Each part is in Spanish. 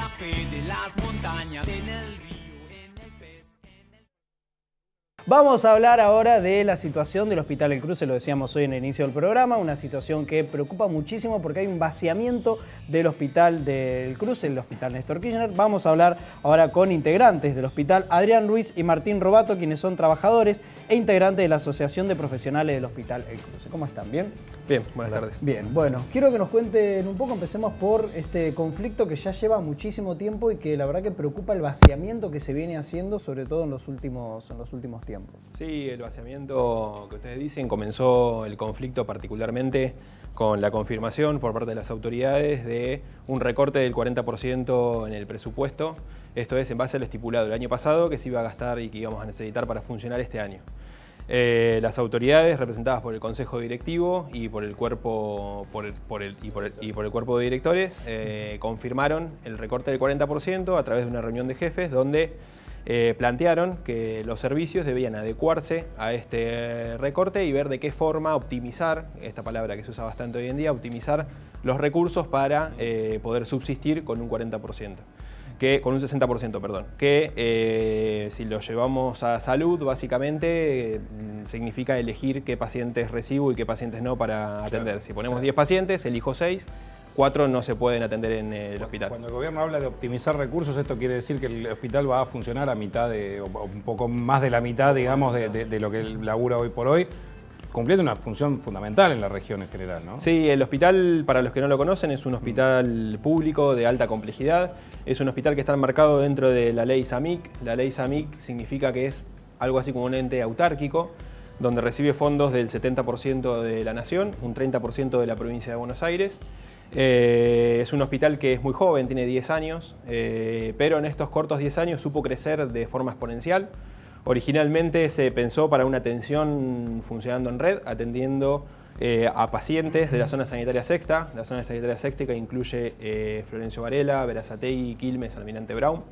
paisaje de las montañas, en el río, en el pez. Vamos a hablar ahora de la situación del Hospital El Cruce, lo decíamos hoy en el inicio del programa, una situación que preocupa muchísimo porque hay un vaciamiento del Hospital del Cruce, el Hospital Néstor Kirchner. Vamos a hablar ahora con integrantes del hospital, Adrián Ruiz y Martín Robato, quienes son trabajadores e integrantes de la Asociación de Profesionales del Hospital El Cruce. ¿Cómo están? ¿Bien? Bien, buenas tardes. Bien, bueno, quiero que nos cuenten un poco, empecemos por este conflicto que ya lleva muchísimo tiempo y que la verdad que preocupa el vaciamiento que se viene haciendo, sobre todo en los últimos tiempos. Sí, el vaciamiento que ustedes dicen comenzó el conflicto particularmente con la confirmación por parte de las autoridades de un recorte del 40% en el presupuesto, esto es en base al estipulado el año pasado que se iba a gastar y que íbamos a necesitar para funcionar este año. Las autoridades representadas por el Consejo Directivo y por el cuerpo, por el cuerpo de directores confirmaron el recorte del 40% a través de una reunión de jefes donde plantearon que los servicios debían adecuarse a este recorte y ver de qué forma optimizar, esta palabra que se usa bastante hoy en día, optimizar los recursos para poder subsistir con un 40%. Con un 60%, perdón, que si lo llevamos a salud, básicamente significa elegir qué pacientes recibo y qué pacientes no para atender. Claro, si ponemos 10 pacientes, elijo 6, 4 no se pueden atender en el hospital. Cuando el gobierno habla de optimizar recursos, esto quiere decir que el hospital va a funcionar a mitad o un poco más de la mitad, digamos, de lo que labura hoy por hoy, cumpliendo una función fundamental en la región en general, ¿no? Sí, el hospital, para los que no lo conocen, es un hospital público de alta complejidad. Es un hospital que está enmarcado dentro de la ley SAMIC. La ley SAMIC significa que es algo así como un ente autárquico, donde recibe fondos del 70% de la nación, un 30% de la provincia de Buenos Aires. Es un hospital que es muy joven, tiene 10 años, pero en estos cortos 10 años supo crecer de forma exponencial. Originalmente se pensó para una atención funcionando en red, atendiendo a pacientes de la zona sanitaria sexta. La zona sanitaria sexta que incluye Florencio Varela, Berazategui, Quilmes, Almirante Brown,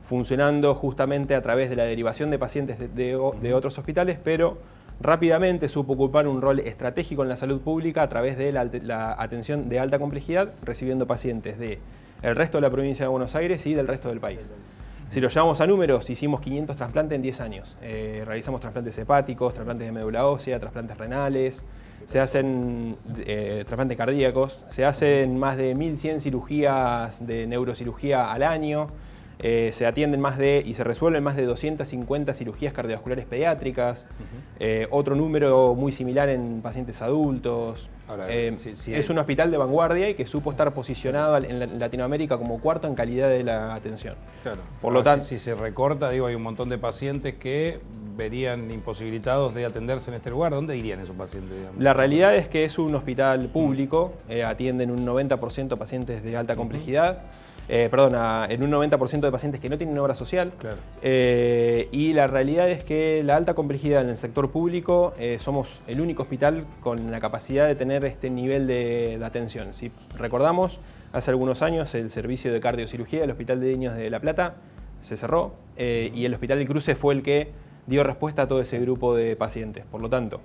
funcionando justamente a través de la derivación de pacientes de otros hospitales, pero rápidamente supo ocupar un rol estratégico en la salud pública a través de la atención de alta complejidad, recibiendo pacientes del resto de la provincia de Buenos Aires y del resto del país. Si lo llevamos a números, hicimos 500 trasplantes en 10 años. Realizamos trasplantes hepáticos, trasplantes de médula ósea, trasplantes renales, se hacen trasplantes cardíacos, se hacen más de 1.100 cirugías de neurocirugía al año, se atienden y se resuelven más de 250 cirugías cardiovasculares pediátricas, otro número muy similar en pacientes adultos. Ahora, es un hospital de vanguardia y que supo estar posicionado en Latinoamérica como cuarto en calidad de la atención. Claro. Por lo tanto, si se recorta, digo, hay un montón de pacientes que verían imposibilitados de atenderse en este lugar. ¿Dónde irían esos pacientes, digamos? La realidad es que es un hospital público, atienden un 90% pacientes de alta complejidad. En un 90% de pacientes que no tienen obra social. Claro. Y la realidad es que la alta complejidad en el sector público somos el único hospital con la capacidad de tener este nivel de atención. Si recordamos, hace algunos años el servicio de cardiocirugía del Hospital de Niños de La Plata se cerró y el Hospital del Cruce fue el que dio respuesta a todo ese grupo de pacientes. Por lo tanto,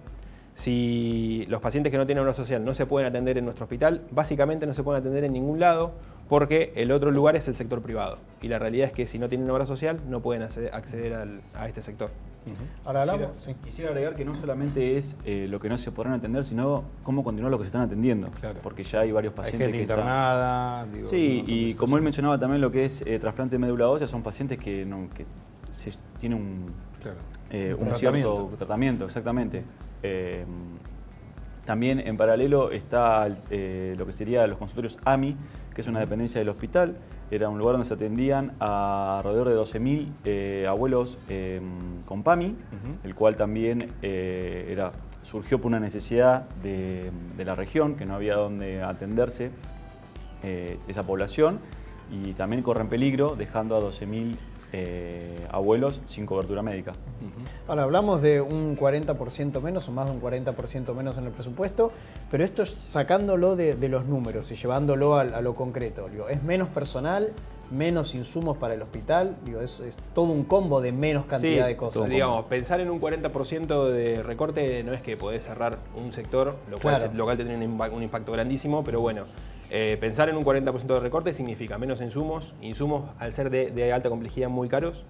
si los pacientes que no tienen obra social no se pueden atender en nuestro hospital, básicamente no se pueden atender en ningún lado porque el otro lugar es el sector privado. Y la realidad es que si no tienen obra social no pueden acceder a este sector. Ahora hablamos. Quisiera agregar que no solamente es lo que no se podrán atender, sino cómo continuar lo que se están atendiendo. Claro. Porque ya hay varios pacientes hay gente internada. Digo, sí, y como él mencionaba también lo que es trasplante de médula ósea, son pacientes que tienen un cierto tratamiento, exactamente. También en paralelo está lo que sería los consultorios AMI, que es una dependencia del hospital. Era un lugar donde se atendían a alrededor de 12.000 abuelos con PAMI, el cual también surgió por una necesidad de la región, que no había donde atenderse esa población, y también corren peligro dejando a 12.000 abuelos sin cobertura médica. Ahora hablamos de un 40% menos o más de un 40% menos en el presupuesto, pero esto es sacándolo de los números y llevándolo a lo concreto. Digo, ¿es menos personal, menos insumos para el hospital? Digo, es todo un combo de menos cantidad de cosas. Digamos, pensar en un 40% de recorte no es que podés cerrar un sector, lo cual te tiene un impacto grandísimo, pero bueno, Pensar en un 40% de recorte significa menos insumos al ser de alta complejidad muy caros,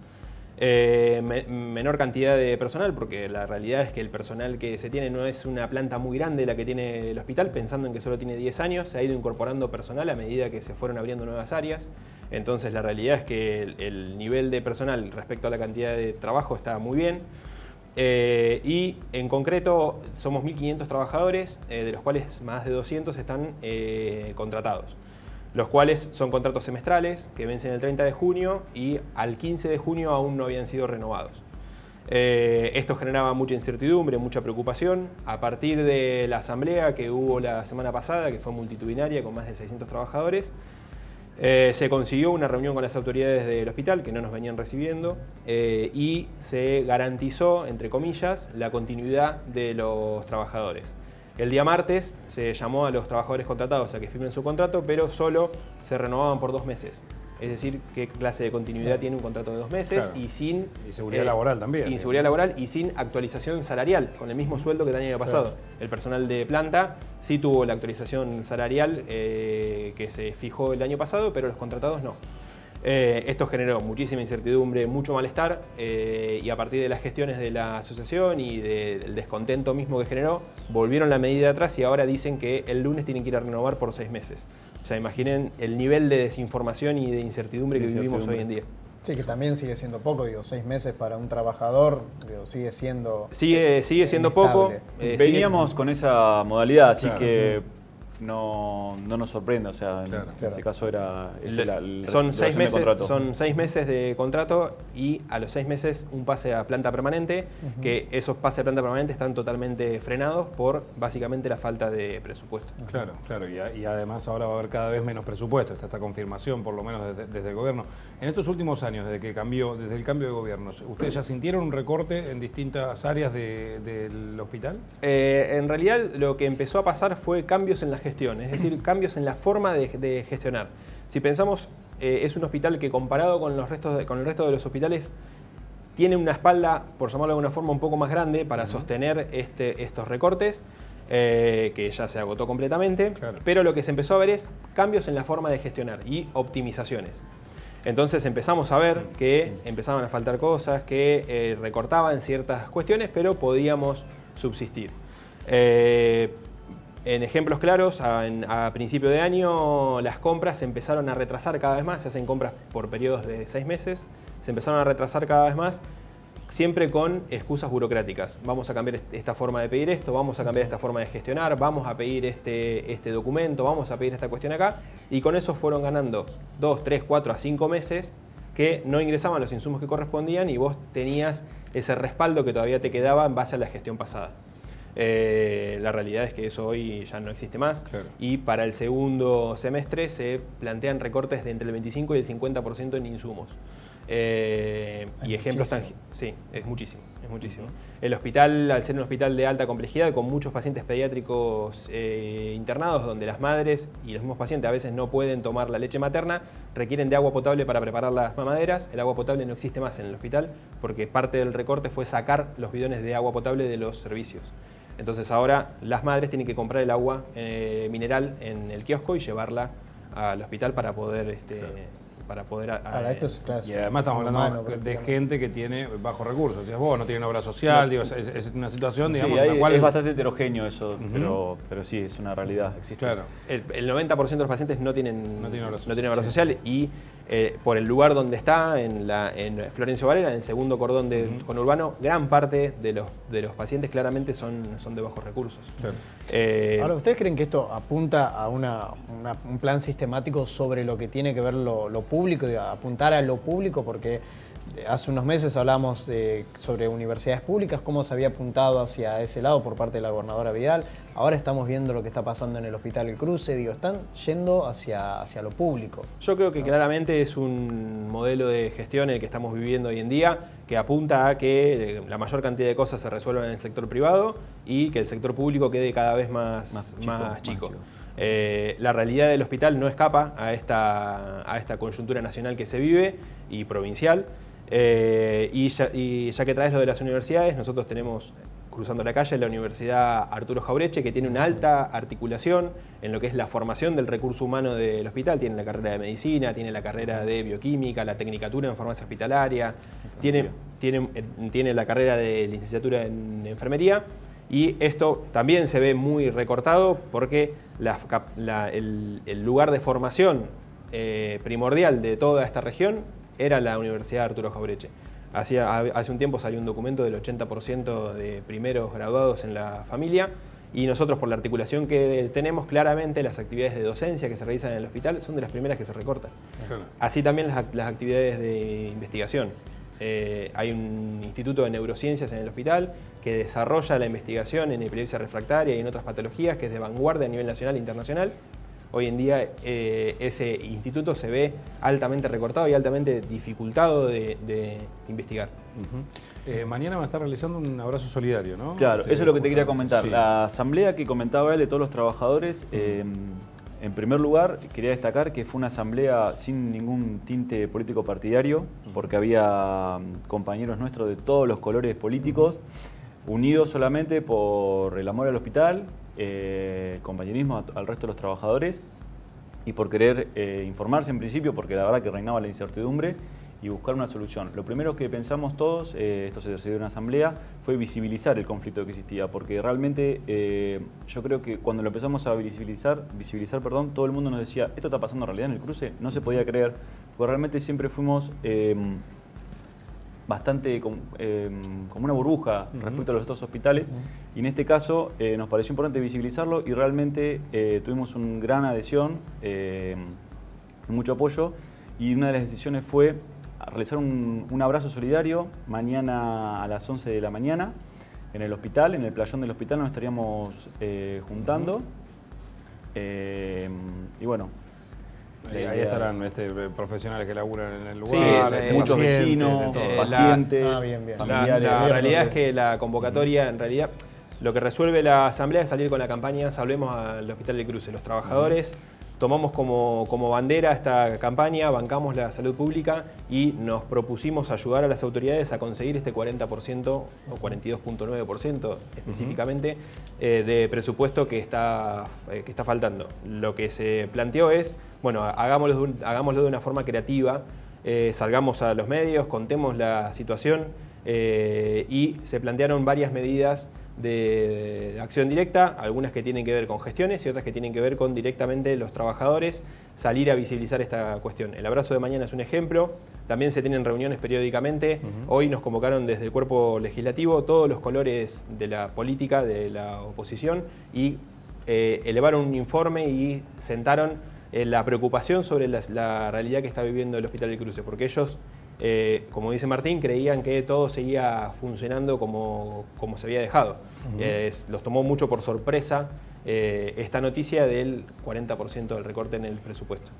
menor cantidad de personal, porque la realidad es que el personal que se tiene no es una planta muy grande la que tiene el hospital, pensando en que solo tiene 10 años, se ha ido incorporando personal a medida que se fueron abriendo nuevas áreas. Entonces la realidad es que el nivel de personal respecto a la cantidad de trabajo está muy bien. Y en concreto somos 1.500 trabajadores, de los cuales más de 200 están contratados, los cuales son contratos semestrales que vencen el 30 de junio y al 15 de junio aún no habían sido renovados. Esto generaba mucha incertidumbre, mucha preocupación. A partir de la asamblea que hubo la semana pasada, que fue multitudinaria con más de 600 trabajadores, se consiguió una reunión con las autoridades del hospital que no nos venían recibiendo y se garantizó, entre comillas, la continuidad de los trabajadores. El día martes se llamó a los trabajadores contratados a que firmen su contrato, pero solo se renovaban por 2 meses. Es decir, qué clase de continuidad tiene un contrato de 2 meses, claro. y sin... Y seguridad laboral también. Y seguridad laboral y sin actualización salarial, con el mismo sueldo que el año pasado. Claro. El personal de planta sí tuvo la actualización salarial que se fijó el año pasado, pero los contratados no. Esto generó muchísima incertidumbre, mucho malestar, y a partir de las gestiones de la asociación y del descontento mismo que generó, volvieron la medida atrás y ahora dicen que el lunes tienen que ir a renovar por 6 meses. O sea, imaginen el nivel de desinformación y de incertidumbre que vivimos hoy en día. Sí, que también sigue siendo poco, digo, 6 meses para un trabajador, digo, sigue siendo... Sigue siendo poco. Veníamos con esa modalidad, así que no nos sorprende, o sea, en ese caso era son 6 meses, son 6 meses de contrato y a los 6 meses un pase a planta permanente, que esos pases a planta permanente están totalmente frenados por básicamente la falta de presupuesto. Claro, claro, y además ahora va a haber cada vez menos presupuesto, esta confirmación por lo menos desde el gobierno. En estos últimos años, desde el cambio de gobiernos, ¿ustedes ya sintieron un recorte en distintas áreas del hospital? En realidad lo que empezó a pasar fue cambios en la gestión, es decir, cambios en la forma de gestionar. Si pensamos, es un hospital que comparado con el resto de los hospitales tiene una espalda, por llamarlo de alguna forma, un poco más grande para sostener estos recortes, que ya se agotó completamente, claro. Pero lo que se empezó a ver es cambios en la forma de gestionar y optimizaciones. Entonces empezamos a ver que empezaban a faltar cosas, que recortaban ciertas cuestiones, pero podíamos subsistir. En ejemplos claros, a principio de año las compras se empezaron a retrasar cada vez más, se hacen compras por periodos de 6 meses, se empezaron a retrasar cada vez más, siempre con excusas burocráticas. Vamos a cambiar esta forma de pedir esto, vamos a cambiar esta forma de gestionar, vamos a pedir este documento, vamos a pedir esta cuestión acá, y con eso fueron ganando 2, 3, 4 a 5 meses que no ingresaban los insumos que correspondían y vos tenías ese respaldo que todavía te quedaba en base a la gestión pasada. La realidad es que eso hoy ya no existe más, claro. Y para el segundo semestre se plantean recortes de entre el 25 y el 50% en insumos. Y ejemplos tangibles. Sí, es muchísimo, es muchísimo. El hospital, al ser un hospital de alta complejidad, con muchos pacientes pediátricos internados, donde las madres y los mismos pacientes a veces no pueden tomar la leche materna, requieren de agua potable para preparar las mamaderas. El agua potable no existe más en el hospital, porque parte del recorte fue sacar los bidones de agua potable de los servicios. Entonces ahora las madres tienen que comprar el agua mineral en el kiosco y llevarla al hospital para poder... esto es, claro, y además estamos hablando de gente que tiene bajos recursos. Si vos no tienen obra social, digo, es una situación, digamos, sí, en la cual... es bastante heterogéneo eso, pero sí, es una realidad, existe. Claro. El 90% de los pacientes no tienen obra social y por el lugar donde está, en Florencio Varela, en el segundo cordón del conurbano, gran parte de los pacientes claramente son de bajos recursos. Claro. Ahora, ¿ustedes creen que esto apunta a un plan sistemático sobre lo que tiene que ver lo público, y apuntar a lo público? Porque hace unos meses hablamos sobre universidades públicas, cómo se había apuntado hacia ese lado por parte de la gobernadora Vidal. Ahora estamos viendo lo que está pasando en el Hospital El Cruce, digo, están yendo hacia lo público. Yo creo que claramente es un modelo de gestión el que estamos viviendo hoy en día, que apunta a que la mayor cantidad de cosas se resuelvan en el sector privado y que el sector público quede cada vez más chico. La realidad del hospital no escapa a esta coyuntura nacional que se vive y provincial. Y ya que traes lo de las universidades, nosotros tenemos cruzando la calle, la Universidad Arturo Jauretche, que tiene una alta articulación en lo que es la formación del recurso humano del hospital. Tiene la carrera de medicina, tiene la carrera de bioquímica, la tecnicatura en farmacia hospitalaria, tiene la carrera de licenciatura en enfermería. Y esto también se ve muy recortado porque el lugar de formación primordial de toda esta región era la Universidad Arturo Jauretche. Hace un tiempo salió un documento del 80% de primeros graduados en la familia, y nosotros, por la articulación que tenemos, claramente las actividades de docencia que se realizan en el hospital son de las primeras que se recortan. Claro. Así también las actividades de investigación. Hay un instituto de neurociencias en el hospital que desarrolla la investigación en epilepsia refractaria y en otras patologías, que es de vanguardia a nivel nacional e internacional. Hoy en día ese instituto se ve altamente recortado y altamente dificultado de investigar. Mañana van a estar realizando un abrazo solidario, ¿no? Claro, eso es lo que te quería comentar. Sí. La asamblea que comentaba él de todos los trabajadores, en primer lugar quería destacar que fue una asamblea sin ningún tinte político partidario, porque había compañeros nuestros de todos los colores políticos, unidos solamente por el amor al hospital, compañerismo al resto de los trabajadores y por querer informarse en principio, porque la verdad que reinaba la incertidumbre, y buscar una solución. Lo primero que pensamos todos, esto se decidió en una asamblea, fue visibilizar el conflicto que existía, porque realmente yo creo que cuando lo empezamos a visibilizar, todo el mundo nos decía, esto está pasando en realidad en el cruce, no se podía creer, porque realmente siempre fuimos bastante como una burbuja respecto a los otros hospitales, y en este caso nos pareció importante visibilizarlo, y realmente tuvimos una gran adhesión, mucho apoyo, y una de las decisiones fue realizar un abrazo solidario mañana a las 11 de la mañana en el hospital, en el playón del hospital nos estaríamos juntando, y bueno. Ahí estarán profesionales que laburan en el lugar, sí, muchos vecinos, pacientes, familiares. La realidad es que la convocatoria, en realidad, lo que resuelve la asamblea es salir con la campaña Salvemos al Hospital del Cruce. Los trabajadores tomamos como bandera esta campaña, bancamos la salud pública y nos propusimos ayudar a las autoridades a conseguir este 40% o 42.9% específicamente de presupuesto que está faltando. Lo que se planteó es, bueno, hagámoslo de una forma creativa, salgamos a los medios, contemos la situación, y se plantearon varias medidas de acción directa, algunas que tienen que ver con gestiones y otras que tienen que ver con directamente los trabajadores, salir a visibilizar esta cuestión. El abrazo de mañana es un ejemplo, también se tienen reuniones periódicamente. Hoy nos convocaron desde el cuerpo legislativo todos los colores de la política, de la oposición, y elevaron un informe y sentaron la preocupación sobre la realidad que está viviendo el Hospital del Cruce, porque ellos, como dice Martín, creían que todo seguía funcionando como se había dejado. Los tomó mucho por sorpresa esta noticia del 40% del recorte en el presupuesto.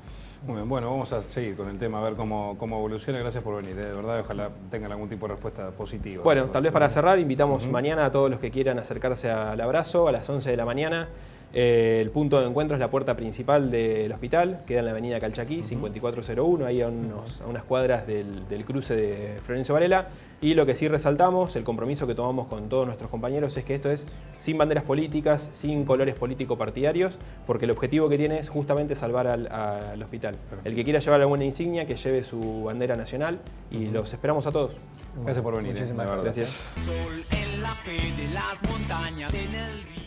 Muy bien, bueno, vamos a seguir con el tema, a ver cómo evoluciona. Gracias por venir, de verdad, ojalá tengan algún tipo de respuesta positiva. Bueno, tal vez para cerrar, invitamos mañana a todos los que quieran acercarse al abrazo a las 11 de la mañana. El punto de encuentro es la puerta principal del hospital, queda en la avenida Calchaquí, 5401, ahí a unas cuadras del cruce de Florencio Varela. Y lo que sí resaltamos, el compromiso que tomamos con todos nuestros compañeros, es que esto es sin banderas políticas, sin colores político-partidarios, porque el objetivo que tiene es justamente salvar al hospital. El que quiera llevar alguna insignia, que lleve su bandera nacional, y los esperamos a todos. Gracias por venir. Muchísimas gracias. Sol en la P de las montañas, en el río.